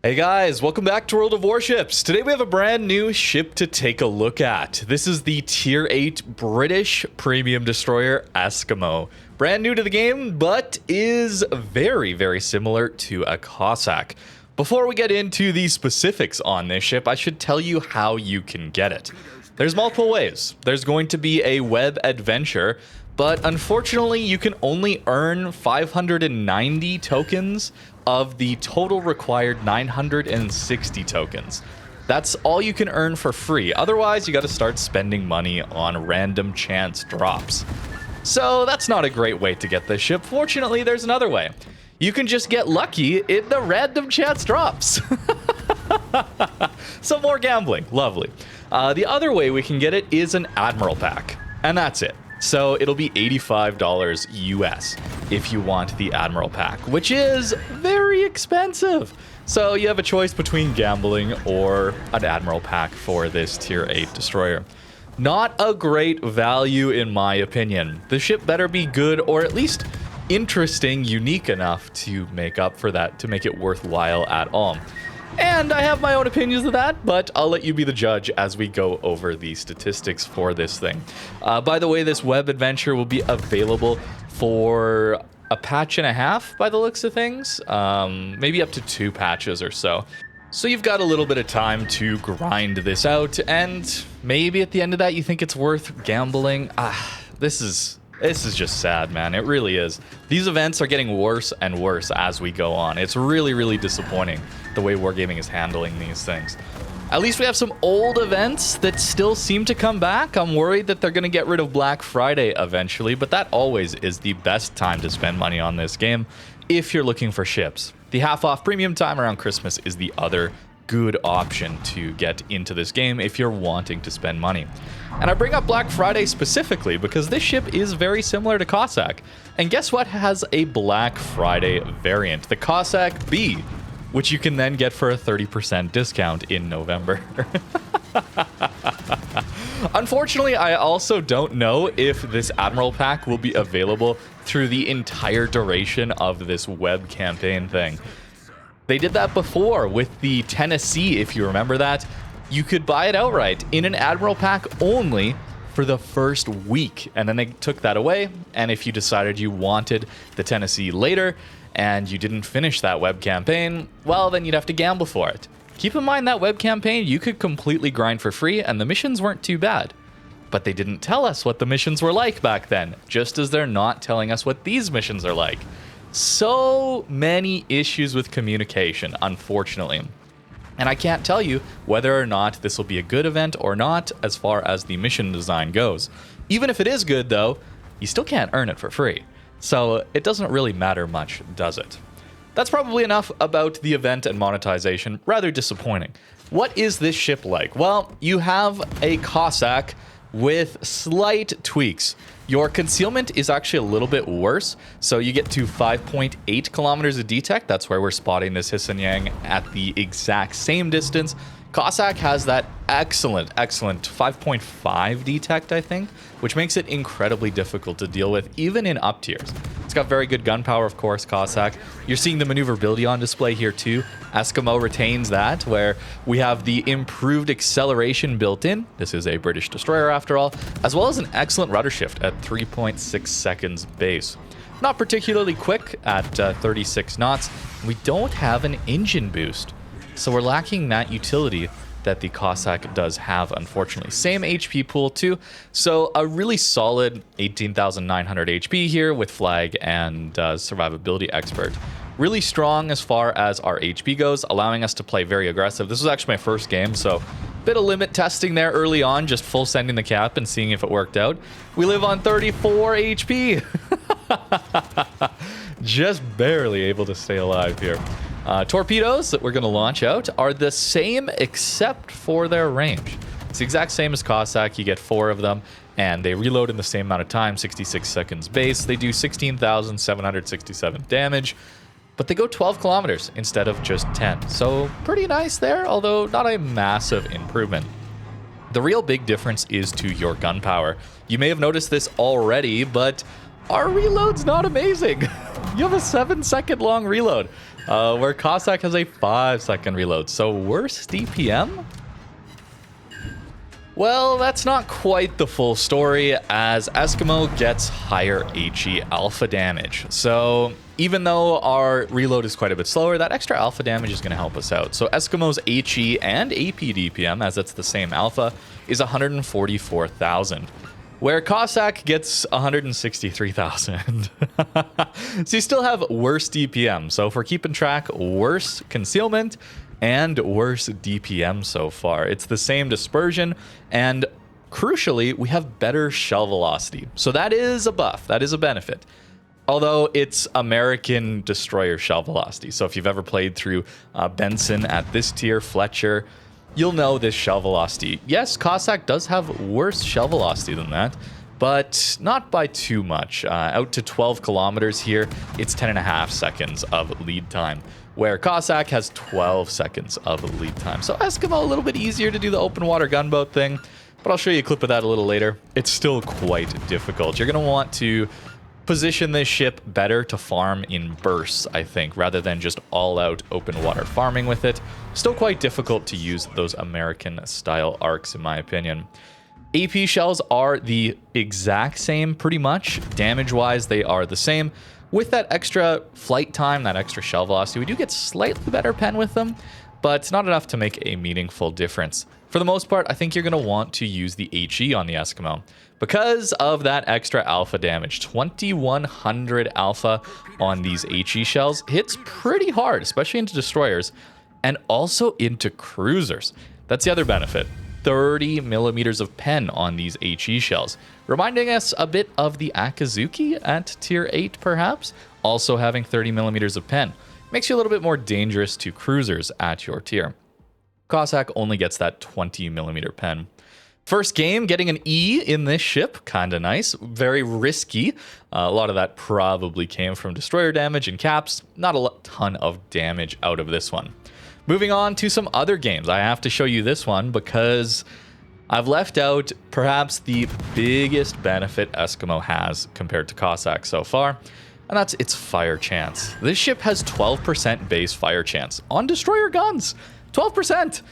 Hey guys, welcome back to World of Warships. Today we have a brand new ship to take a look at. This is the Tier 8 British premium destroyer Eskimo. Brand new to the game, but is very, very similar to a Cossack. Before we get into the specifics on this ship, I should tell you how you can get it. There's multiple ways. There's going to be a web adventure, but unfortunately you can only earn 590 tokens of the total required 960 tokens. That's all you can earn for free. Otherwise, you got to start spending money on random chance drops. So that's not a great way to get this ship. Fortunately, there's another way. You can just get lucky in the random chance drops. Some more gambling. Lovely. The other way we can get it is an Admiral pack. And that's it. So it'll be $85 US if you want the Admiral pack, which is very expensive. So you have a choice between gambling or an Admiral pack for this Tier 8 destroyer. Not a great value in my opinion. The ship better be good or at least interesting, unique enough to make up for that, to make it worthwhile at all. And I have my own opinions of that, but I'll let you be the judge as we go over the statistics for this thing. By the way, this web adventure will be available for a patch and a half by the looks of things. Maybe up to 2 patches or so. So you've got a little bit of time to grind this out, and maybe at the end of that you think it's worth gambling. This is just sad, man. It really is. These events are getting worse and worse as we go on. It's really, really disappointing the way Wargaming is handling these things. At least we have some old events that still seem to come back. I'm worried that they're going to get rid of Black Friday eventually, but that always is the best time to spend money on this game if you're looking for ships. The half-off premium time around Christmas is the other good option to get into this game if you're wanting to spend money. And I bring up Black Friday specifically because this ship is very similar to Cossack. And guess what has a Black Friday variant? The Cossack B, which you can then get for a 30% discount in November. Unfortunately, I also don't know if this Admiral pack will be available through the entire duration of this web campaign thing. They did that before with the Tennessee, if you remember that. You could buy it outright in an Admiral pack only for the first week, and then they took that away. And if you decided you wanted the Tennessee later and you didn't finish that web campaign, well, then you'd have to gamble for it. Keep in mind that web campaign you could completely grind for free, and the missions weren't too bad. But they didn't tell us what the missions were like back then, just as they're not telling us what these missions are like. So many issues with communication, unfortunately. And I can't tell you whether or not this will be a good event or not as far as the mission design goes. Even if it is good, though, you still can't earn it for free. So it doesn't really matter much, does it? That's probably enough about the event and monetization. Rather disappointing. What is this ship like? Well, you have a Cossack with slight tweaks. Your concealment is actually a little bit worse, so you get to 5.8 kilometers of detect. That's where we're spotting this Hisanyang at the exact same distance. Cossack has that excellent 5.5 detect, I think, which makes it incredibly difficult to deal with, even in up tiers. It's got very good gunpowder, of course, Cossack. You're seeing the maneuverability on display here too. Eskimo retains that, where we have the improved acceleration built in. This is a British destroyer after all, as well as an excellent rudder shift at 3.6 seconds base. Not particularly quick at 36 knots. We don't have an engine boost, so we're lacking that utility that the Cossack does have, unfortunately. Same HP pool too, so a really solid 18,900 HP here with flag and survivability expert. Really strong as far as our HP goes, allowing us to play very aggressive. This was actually my first game, so bit of limit testing there early on, just full sending the cap and seeing if it worked out. We live on 34 HP. Just barely able to stay alive here. Torpedoes that we're going to launch out are the same except for their range. It's the exact same as Cossack. You get 4 of them, and they reload in the same amount of time, 66 seconds base. They do 16,767 damage, but they go 12 kilometers instead of just 10. So pretty nice there, although not a massive improvement. The real big difference is to your gunpowder. You may have noticed this already, but our reload's not amazing. You have a 7-second long reload. where Cossack has a 5-second reload. So worse DPM? Well, that's not quite the full story, as Eskimo gets higher HE alpha damage. So even though our reload is quite a bit slower, that extra alpha damage is going to help us out. So Eskimo's HE and AP DPM, as it's the same alpha, is 144,000. Where Cossack gets 163,000. So you still have worse DPM. So if we're keeping track, worse concealment and worse DPM so far. It's the same dispersion, and crucially, we have better shell velocity. So that is a buff, that is a benefit. Although it's American destroyer shell velocity. So if you've ever played through Benson at this tier, Fletcher, you'll know this shell velocity. Yes, Cossack does have worse shell velocity than that, but not by too much. Out to 12 kilometers here, it's 10.5 seconds of lead time, where Cossack has 12 seconds of lead time. So Eskimo, a little bit easier to do the open water gunboat thing, but I'll show you a clip of that a little later. It's still quite difficult. You're going to want to position this ship better to farm in bursts, I think, rather than just all-out open water farming with it. Still quite difficult to use those American-style arcs, in my opinion. AP shells are the exact same, pretty much. Damage-wise, they are the same. With that extra flight time, that extra shell velocity, we do get slightly better pen with them, but it's not enough to make a meaningful difference. For the most part, I think you're going to want to use the HE on the Eskimo because of that extra alpha damage. 2100 alpha on these HE shells hits pretty hard, especially into destroyers and also into cruisers. That's the other benefit. 30 millimeters of pen on these HE shells, reminding us a bit of the Akazuki at tier 8 perhaps, also having 30 millimeters of pen. Makes you a little bit more dangerous to cruisers at your tier. Cossack only gets that 20 millimeter pen. First game, getting an E in this ship, kinda nice, very risky. A lot of that probably came from destroyer damage and caps, not a ton of damage out of this one. Moving on to some other games. I have to show you this one because I've left out perhaps the biggest benefit Eskimo has compared to Cossack so far, and that's its fire chance. This ship has 12% base fire chance on destroyer guns. 12%!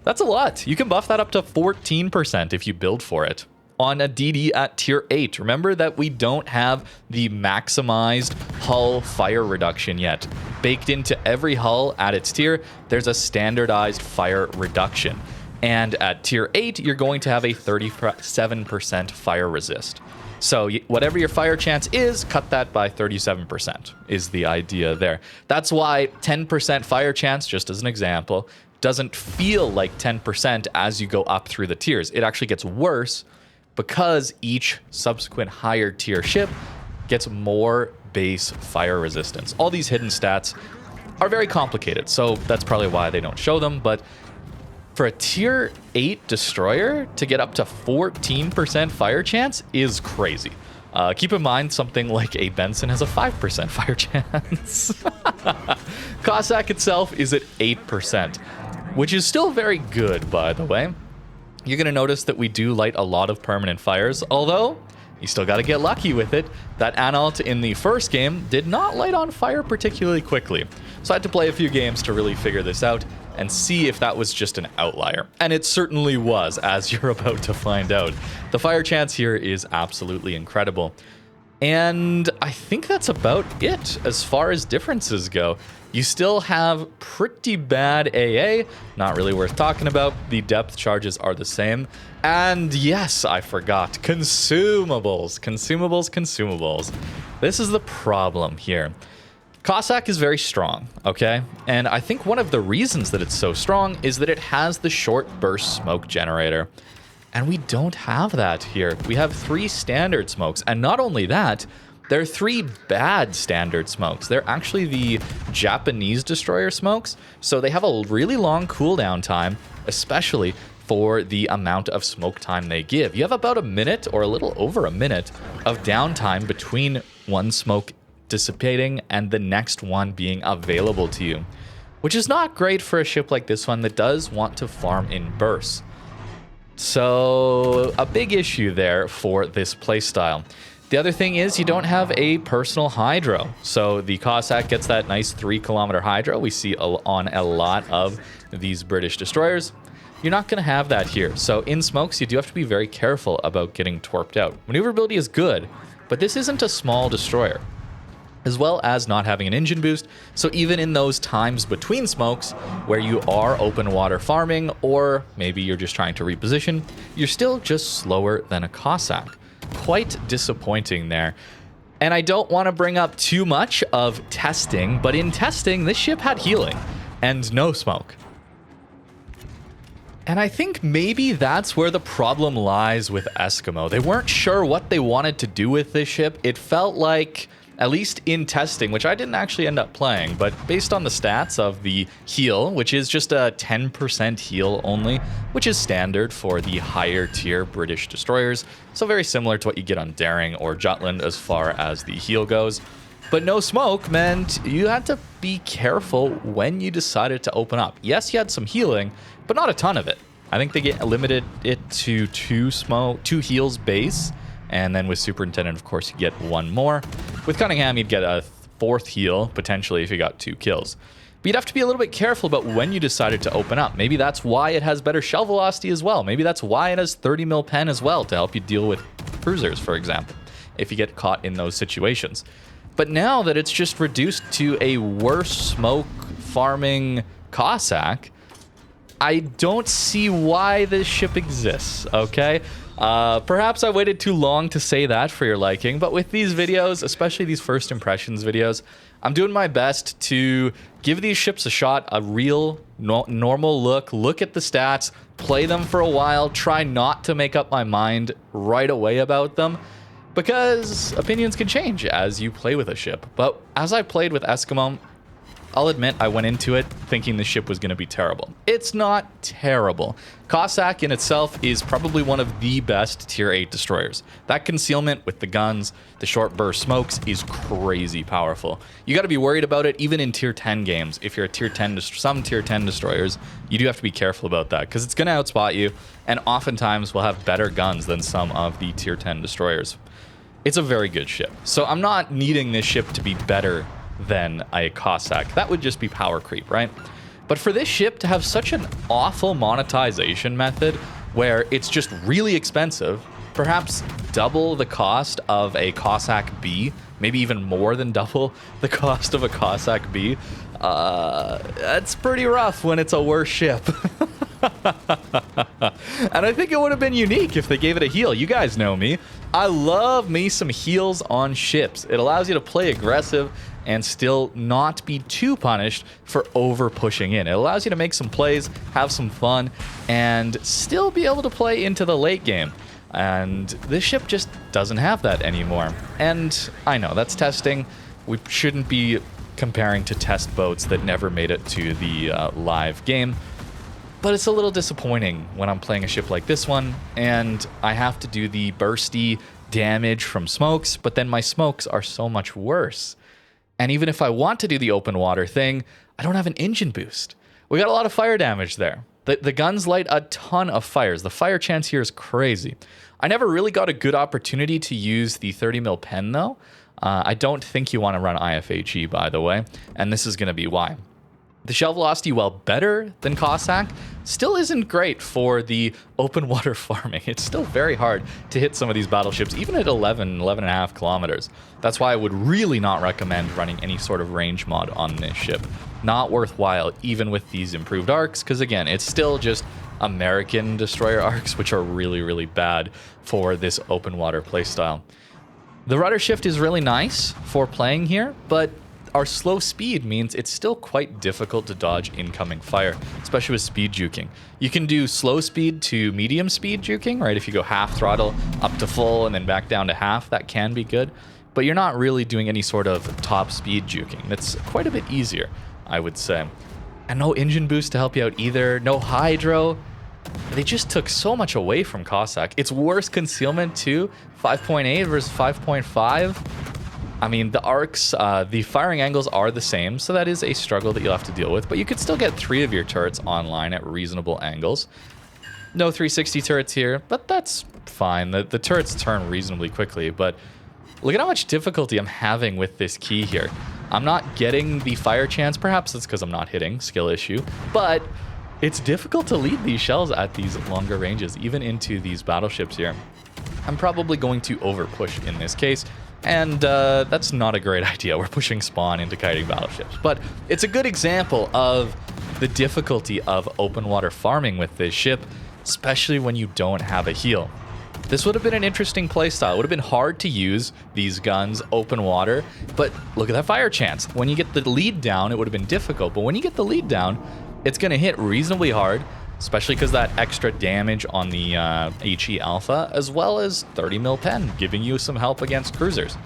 That's a lot. You can buff that up to 14% if you build for it. On a DD at tier 8. Remember that we don't have the maximized hull fire reduction yet. Baked into every hull at its tier, there's a standardized fire reduction. And at tier 8, you're going to have a 37% fire resist. So whatever your fire chance is, cut that by 37% is the idea there. That's why 10% fire chance, just as an example, doesn't feel like 10% as you go up through the tiers. It actually gets worse because each subsequent higher tier ship gets more base fire resistance. All these hidden stats are very complicated, so that's probably why they don't show them, but for a tier 8 destroyer to get up to 14% fire chance is crazy. Keep in mind something like a Benson has a 5% fire chance. Cossack itself is at 8%, which is still very good, by the way. You're going to notice that we do light a lot of permanent fires, although you still got to get lucky with it. That Analt in the first game did not light on fire particularly quickly. So I had to play a few games to really figure this out and see if that was just an outlier. And it certainly was, as you're about to find out. The fire chance here is absolutely incredible. And I think that's about it as far as differences go. You still have pretty bad AA, not really worth talking about. The depth charges are the same. And yes, I forgot, consumables. Consumables. This is the problem here. Cossack is very strong, okay? And I think one of the reasons that it's so strong is that it has the short burst smoke generator. And we don't have that here. We have 3 standard smokes. And not only that, there are 3 bad standard smokes. They're actually the Japanese destroyer smokes. So they have a really long cooldown time, especially for the amount of smoke time they give. You have about a minute or a little over a minute of downtime between one smoke dissipating and the next one being available to you, which is not great for a ship like this one that does want to farm in bursts. So a big issue there for this playstyle. The other thing is you don't have a personal hydro. So the Cossack gets that nice 3-kilometer hydro we see on a lot of these British destroyers. You're not going to have that here. So in smokes, you do have to be very careful about getting torped out. Maneuverability is good, but this isn't a small destroyer, as well as not having an engine boost. So even in those times between smokes where you are open water farming, or maybe you're just trying to reposition, you're still just slower than a Cossack. Quite disappointing there. And I don't want to bring up too much of testing, but in testing, this ship had healing and no smoke. And I think maybe that's where the problem lies with Eskimo. They weren't sure what they wanted to do with this ship. It felt like, at least in testing, which I didn't actually end up playing, but based on the stats of the heal, which is just a 10% heal only, which is standard for the higher tier British destroyers, so very similar to what you get on Daring or Jutland as far as the heal goes. But no smoke meant you had to be careful when you decided to open up. Yes, you had some healing, but not a ton of it. I think they limited it to 2 heals base, and then with Superintendent, of course, you get 1 more. With Cunningham, you'd get a 4th heal, potentially, if you got 2 kills. But you'd have to be a little bit careful about when you decided to open up. Maybe that's why it has better shell velocity as well. Maybe that's why it has 30 mil pen as well, to help you deal with cruisers, for example, if you get caught in those situations. But now that it's just reduced to a worse smoke farming Cossack, I don't see why this ship exists, okay? Perhaps I waited too long to say that for your liking, but with these videos, especially these first impressions videos, I'm doing my best to give these ships a shot, a real normal look at the stats, play them for a while, try not to make up my mind right away about them, because opinions can change as you play with a ship. But as I played with Eskimo, I'll admit I went into it thinking the ship was going to be terrible. It's not terrible. Cossack in itself is probably one of the best tier 8 destroyers. That concealment with the guns, the short burst smokes is crazy powerful. You got to be worried about it even in tier 10 games. If you're a tier 10, some tier 10 destroyers, you do have to be careful about that because it's going to outspot you, and oftentimes will have better guns than some of the tier 10 destroyers. It's a very good ship. So I'm not needing this ship to be better than a Cossack. That would just be power creep, right? But for this ship to have such an awful monetization method where it's just really expensive, perhaps double the cost of a Cossack B, maybe even more than double the cost of a Cossack B, that's pretty rough when it's a worse ship. And I think it would have been unique if they gave it a heal. You guys know me. I love me some heals on ships. It allows you to play aggressive and still not be too punished for over pushing in. It allows you to make some plays, have some fun, and still be able to play into the late game. And this ship just doesn't have that anymore. And I know, that's testing. We shouldn't be comparing to test boats that never made it to the live game. But it's a little disappointing when I'm playing a ship like this one, and I have to do the bursty damage from smokes, but then my smokes are so much worse. And even if I want to do the open water thing, I don't have an engine boost. We got a lot of fire damage there. The guns light a ton of fires. The fire chance here is crazy. I never really got a good opportunity to use the 30 mil pen though. I don't think you want to run IFHE, by the way, and this is going to be why. The shell velocity, while better than Cossack, still isn't great for the open water farming. It's still very hard to hit some of these battleships, even at 11.5 kilometers. That's why I would really not recommend running any sort of range mod on this ship. Not worthwhile, even with these improved arcs, because again, it's still just American destroyer arcs, which are really, really bad for this open water playstyle. The rudder shift is really nice for playing here, but our slow speed means it's still quite difficult to dodge incoming fire, especially with speed juking. You can do slow speed to medium speed juking, right? If you go half throttle up to full and then back down to half, that can be good. But you're not really doing any sort of top speed juking. That's quite a bit easier, I would say. And no engine boost to help you out either. No hydro. They just took so much away from Cossack. It's worse concealment too. 5.8 versus 5.5. I mean, the arcs, the firing angles are the same, so that is a struggle that you'll have to deal with, but you could still get 3 of your turrets online at reasonable angles. No 360 turrets here, but that's fine. The turrets turn reasonably quickly, but look at how much difficulty I'm having with this key here. I'm not getting the fire chance. Perhaps it's because I'm not hitting, skill issue, but it's difficult to lead these shells at these longer ranges, even into these battleships here. I'm probably going to over push in this case, and that's not a great idea. We're pushing spawn into kiting battleships, but it's a good example of the difficulty of open water farming with this ship, especially when you don't have a heal. This would have been an interesting playstyle. It would have been hard to use these guns open water, but look at that fire chance. When you get the lead down, it would have been difficult, but when you get the lead down, it's going to hit reasonably hard, especially because that extra damage on the HE Alpha, as well as 30 mil pen, giving you some help against cruisers.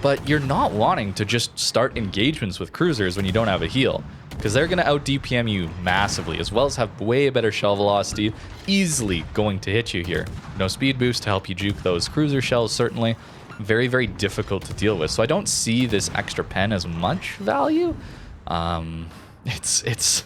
But you're not wanting to just start engagements with cruisers when you don't have a heal, because they're going to out DPM you massively, as well as have way better shell velocity, easily going to hit you here. No speed boost to help you juke those cruiser shells, certainly. Very, very difficult to deal with. So I don't see this extra pen as much value. It's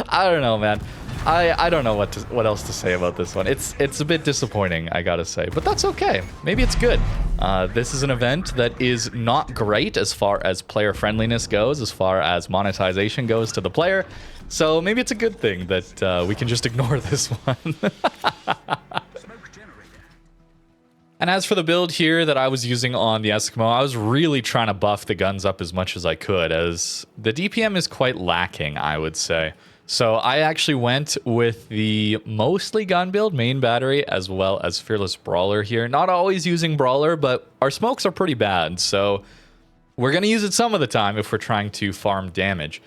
I don't know, man. I don't know what else to say about this one. It's a bit disappointing, I gotta say, but that's okay. Maybe it's good. This is an event that is not great as far as player friendliness goes, as far as monetization goes to the player. So maybe it's a good thing that we can just ignore this one. And as for the build here that I was using on the Eskimo, I was really trying to buff the guns up as much as I could, as the DPM is quite lacking, I would say. So I actually went with the mostly gun build, main battery, as well as Fearless Brawler here. Not always using Brawler, but our smokes are pretty bad, so we're going to use it some of the time if we're trying to farm damage.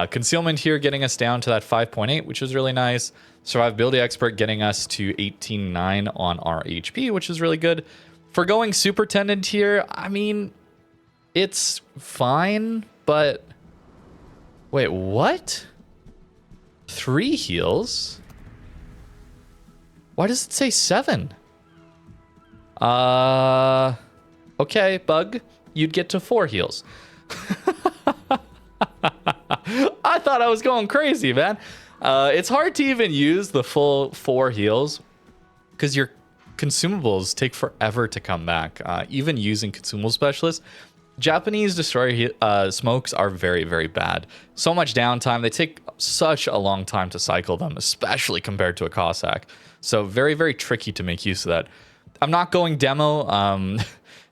Concealment here getting us down to that 5.8, which is really nice. Survivability Expert getting us to 18.9 on our HP, which is really good. For going Superintendent here, I mean, it's fine, but... Wait, what? 3 heals? Why does it say 7? Okay, Bug, you'd get to 4 heals. I thought I was going crazy, man. It's hard to even use the full 4 heals because your consumables take forever to come back. Even using consumable specialists, Japanese destroyer smokes are very, very bad. So much downtime. They take such a long time to cycle them, especially compared to a Cossack. So very, very tricky to make use of that. I'm not going demo.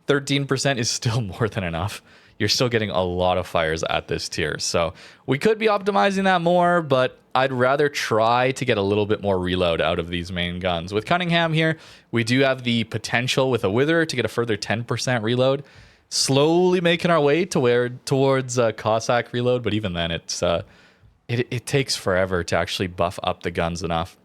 13% is still more than enough. You're still getting a lot of fires at this tier. So we could be optimizing that more, but I'd rather try to get a little bit more reload out of these main guns. With Cunningham here, we do have the potential with a Wither to get a further 10% reload. Slowly making our way towards Cossack reload, but even then, it takes forever to actually buff up the guns enough.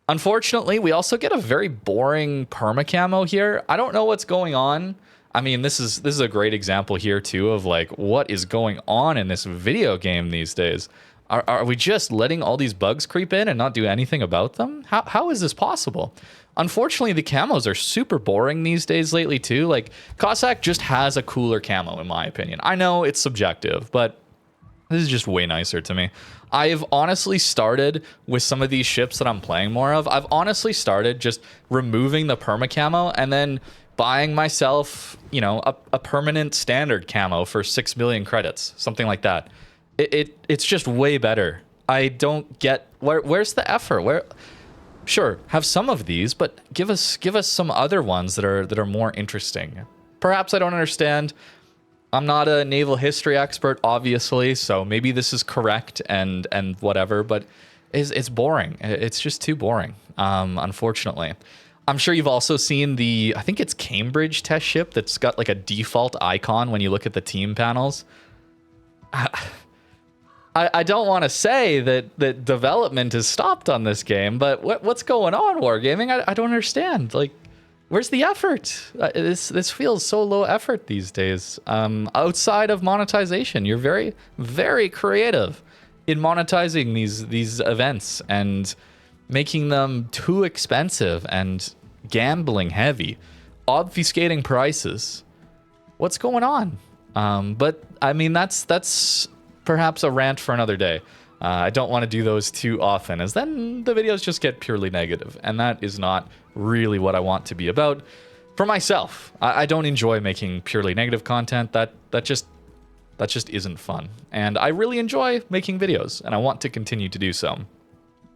Unfortunately, we also get a very boring perma camo here. I don't know what's going on. I mean, this is a great example here too of like what is going on in this video game these days. Are we just letting all these bugs creep in and not do anything about them? How is this possible? Unfortunately, the camos are super boring these days lately too. Like Cossack just has a cooler camo in my opinion. I know it's subjective, but this is just way nicer to me. I've honestly started with some of these ships that I'm playing more of. I've honestly started just removing the perma camo and then buying myself, you know, a permanent standard camo for 6 million credits, something like that. It's just way better. I don't get where's the effort? Sure, have some of these, but give us some other ones that are more interesting. Perhaps I don't understand. I'm not a naval history expert, obviously, so maybe this is correct and whatever, but it's boring. It's just too boring, unfortunately. I'm sure you've also seen I think it's Cambridge test ship that's got like a default icon when you look at the team panels. I don't want to say that development is stopped on this game, but what's going on, Wargaming? I don't understand. Like, where's the effort? This feels so low effort these days. Outside of monetization, you're very, very creative in monetizing these events and making them too expensive and gambling heavy, obfuscating prices. What's going on? But I mean, that's perhaps a rant for another day. I don't want to do those too often, as then the videos just get purely negative, and that is not really what I want to be about. for myself. I don't enjoy making purely negative content. That just isn't fun. And I really enjoy making videos, and I want to continue to do so.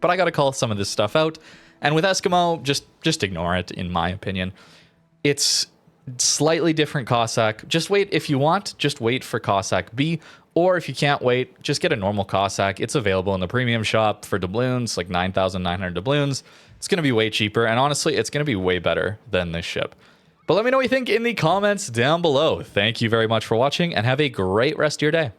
But I gotta call some of this stuff out. And with Eskimo, just ignore it, in my opinion. It's slightly different Cossack. Just wait if you want. Just wait for Cossack B. Or if you can't wait, just get a normal Cossack. It's available in the premium shop for doubloons, like 9,900 doubloons. It's going to be way cheaper. And honestly, it's going to be way better than this ship. But let me know what you think in the comments down below. Thank you very much for watching, and have a great rest of your day.